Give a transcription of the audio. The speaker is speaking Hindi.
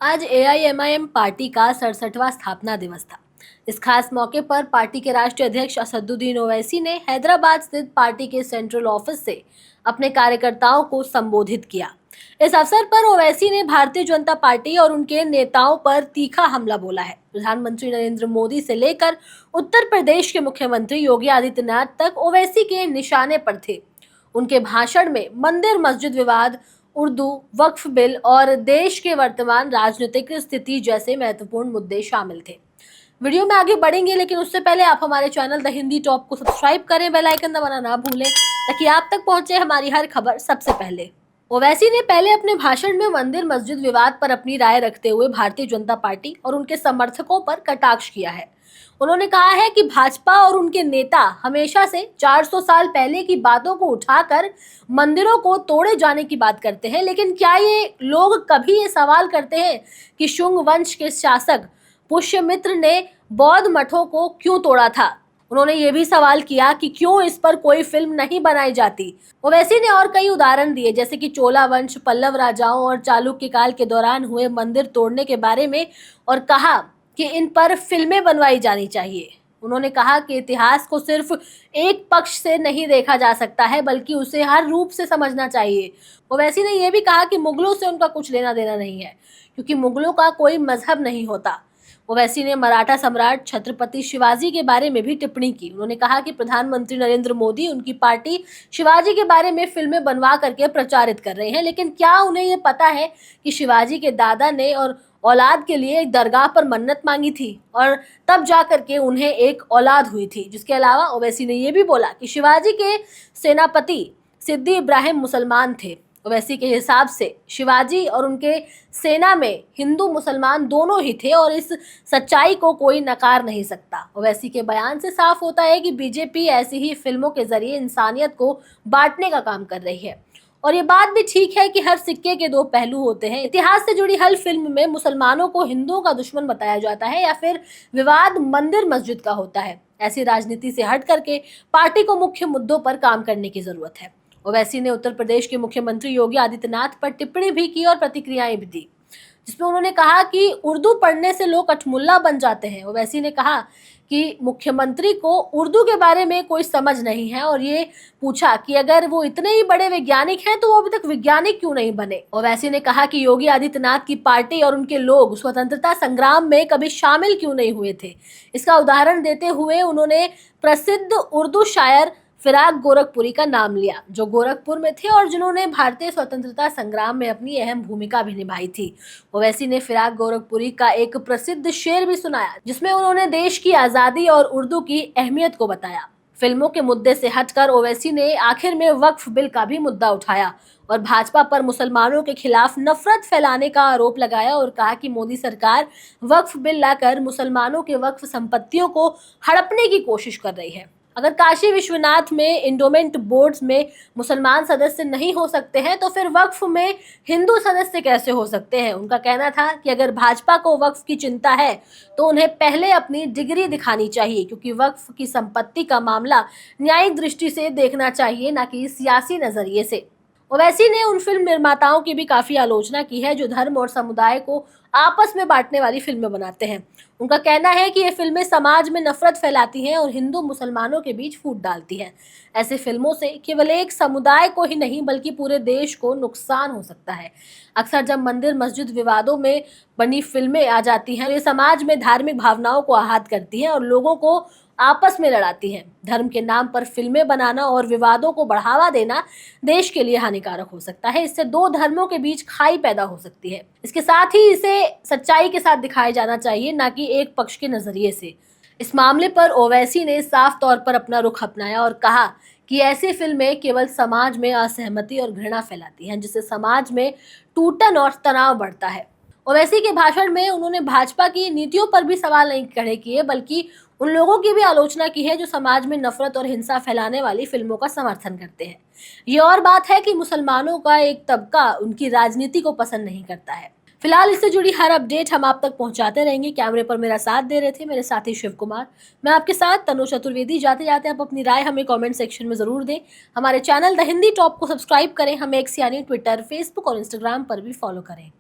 आज एआईएमआईएम पार्टी का 67वां स्थापना दिवस था। इस खास मौके पर पार्टी के राष्ट्रीय अध्यक्ष असदुद्दीन ओवैसी ने हैदराबाद स्थित पार्टी के सेंट्रल ऑफिस से अपने कार्यकर्ताओं को संबोधित किया। इस अवसर पर ओवैसी ने भारतीय जनता पार्टी और उनके नेताओं पर तीखा हमला बोला है। प्रधानमंत्री नरेंद्र मोदी से लेकर उत्तर प्रदेश के मुख्यमंत्री योगी आदित्यनाथ तक ओवैसी के निशाने पर थे। उनके भाषण में मंदिर मस्जिद विवाद, उर्दू, वक्फ बिल और देश के वर्तमान राजनीतिक स्थिति जैसे महत्वपूर्ण मुद्दे शामिल थे। वीडियो में आगे बढ़ेंगे, लेकिन उससे पहले आप हमारे चैनल द हिंदी टॉप को सब्सक्राइब करें, बेल आइकन दबाना ना भूलें ताकि आप तक पहुंचे हमारी हर खबर सबसे पहले। ओवैसी ने पहले अपने भाषण में मंदिर मस्जिद विवाद पर अपनी राय रखते हुए भारतीय जनता पार्टी और उनके समर्थकों पर कटाक्ष किया है। उन्होंने कहा है कि भाजपा और उनके नेता हमेशा से 400 साल पहले की बातों को उठाकर मंदिरों को तोड़े जाने की बात करते हैं, लेकिन क्या ये लोग कभी ये सवाल करते हैं कि शुंग वंश के शासक पुष्यमित्र ने बौद्ध मठों को क्यों तोड़ा था? उन्होंने ये भी सवाल किया कि क्यों इस पर कोई फिल्म नहीं बनाई जाती। ओवैसी ने और कई उदाहरण दिए, जैसे कि चोला वंश, पल्लव राजाओं और चालुक्य काल के दौरान हुए मंदिर तोड़ने के बारे में, और कहा कि इन पर फिल्में बनवाई जानी चाहिए। उन्होंने कहा कि इतिहास को सिर्फ एक पक्ष से नहीं देखा जा सकता है, बल्कि उसे हर रूप से समझना चाहिए। ओवैसी ने यह भी कहा कि मुगलों से उनका कुछ लेना देना नहीं है, क्योंकि मुगलों का कोई मजहब नहीं होता। ओवैसी ने मराठा सम्राट छत्रपति शिवाजी के बारे में भी टिप्पणी की। उन्होंने कहा कि प्रधानमंत्री नरेंद्र मोदी, उनकी पार्टी शिवाजी के बारे में फिल्में बनवा करके प्रचारित कर रहे हैं, लेकिन क्या उन्हें ये पता है कि शिवाजी के दादा ने और औलाद के लिए एक दरगाह पर मन्नत मांगी थी और तब जाकर के उन्हें एक औलाद हुई थी। जिसके अलावा ओवैसी ने यह भी बोला कि शिवाजी के सेनापति सिद्दी इब्राहिम मुसलमान थे। ओवैसी के हिसाब से शिवाजी और उनके सेना में हिंदू मुसलमान दोनों ही थे और इस सच्चाई को कोई नकार नहीं सकता। ओवैसी के बयान से साफ होता है कि बीजेपी ऐसी ही फिल्मों के जरिए इंसानियत को बांटने का काम कर रही है। और ये बात भी ठीक है कि हर सिक्के के दो पहलू होते हैं। इतिहास से जुड़ी हर फिल्म में मुसलमानों को हिंदुओं का दुश्मन बताया जाता है या फिर विवाद मंदिर मस्जिद का होता है। ऐसी राजनीति से हट करके पार्टी को मुख्य मुद्दों पर काम करने की जरूरत है। ओवैसी ने उत्तर प्रदेश के मुख्यमंत्री योगी आदित्यनाथ पर टिप्पणी भी की और प्रतिक्रियाएं भी दी, जिसमें उन्होंने कहा कि उर्दू पढ़ने से लोग कठमुल्ला बन जाते हैं। ओवैसी ने कहा कि मुख्यमंत्री को उर्दू के बारे में कोई समझ नहीं है और ये पूछा कि अगर वो इतने ही बड़े वैज्ञानिक हैं तो वो अभी तक वैज्ञानिक क्यों नहीं बने। ओवैसी ने कहा कि योगी आदित्यनाथ की पार्टी और उनके लोग स्वतंत्रता संग्राम में कभी शामिल क्यों नहीं हुए थे। इसका उदाहरण देते हुए उन्होंने प्रसिद्ध उर्दू शायर फिराक गोरखपुरी का नाम लिया, जो गोरखपुर में थे और जिन्होंने भारतीय स्वतंत्रता संग्राम में अपनी अहम भूमिका भी निभाई थी। ओवैसी ने फिराक गोरखपुरी का एक प्रसिद्ध शेर भी सुनाया, जिसमें उन्होंने देश की आजादी और उर्दू की अहमियत को बताया। फिल्मों के मुद्दे से हटकर ओवैसी ने आखिर में वक्फ बिल का भी मुद्दा उठाया और भाजपा पर मुसलमानों के खिलाफ नफरत फैलाने का आरोप लगाया और कहा कि मोदी सरकार वक्फ बिल लाकर मुसलमानों के वक्फ संपत्तियों को हड़पने की कोशिश कर रही है। अगर काशी विश्वनाथ में इंडोमेंट बोर्ड्स में मुसलमान सदस्य नहीं हो सकते हैं तो फिर वक्फ में हिंदू सदस्य कैसे हो सकते हैं। उनका कहना था कि अगर भाजपा को वक्फ की चिंता है तो उन्हें पहले अपनी डिग्री दिखानी चाहिए, क्योंकि वक्फ की संपत्ति का मामला न्यायिक दृष्टि से देखना चाहिए, न कि सियासी नजरिए से। ओवैसी ने उन फिल्म निर्माताओं की भी काफी आलोचना की है जो धर्म और समुदाय को आपस में बांटने वाली फिल्में बनाते हैं। उनका कहना है कि ये फिल्में समाज में नफरत फैलाती हैं और हिंदू मुसलमानों के बीच फूट डालती हैं। ऐसे फिल्मों से केवल एक समुदाय को ही नहीं बल्कि पूरे देश को नुकसान हो सकता है। अक्सर जब मंदिर मस्जिद विवादों में बनी फिल्में आ जाती हैं तो ये समाज में धार्मिक भावनाओं को आहत करती हैं और लोगों को आपस में लड़ाती हैं। धर्म के नाम पर फिल्में बनाना और विवादों को बढ़ावा देना देश के लिए हानिकारक हो सकता है। इससे दो धर्मों के बीच खाई पैदा हो सकती है। इसके साथ ही इसे सच्चाई के साथ दिखाया जाना चाहिए, न कि एक पक्ष के नजरिए से। इस मामले पर ओवैसी ने साफ तौर पर अपना रुख अपनाया और कहा कि ऐसी फिल्में केवल समाज में असहमति और घृणा फैलाती हैं, जिससे समाज में टूटन और तनाव बढ़ता है। ओवैसी के भाषण में उन्होंने भाजपा की नीतियों पर भी सवाल नहीं खड़े किए, बल्कि उन लोगों की भी आलोचना की है जो समाज में नफरत और हिंसा फैलाने वाली फिल्मों का समर्थन करते हैं। ये और बात है कि मुसलमानों का एक तबका उनकी राजनीति को पसंद नहीं करता है। फिलहाल इससे जुड़ी हर अपडेट हम आप तक पहुंचाते रहेंगे। कैमरे पर मेरा साथ दे रहे थे मेरे साथी शिव कुमार। मैं आपके साथ तनु चतुर्वेदी। जाते जाते आप अपनी राय हमें कमेंट सेक्शन में जरूर दें। हमारे चैनल द हिंदी टॉप को सब्सक्राइब करें। हमें एक्स यानी ट्विटर, फेसबुक और इंस्टाग्राम पर भी फॉलो करें।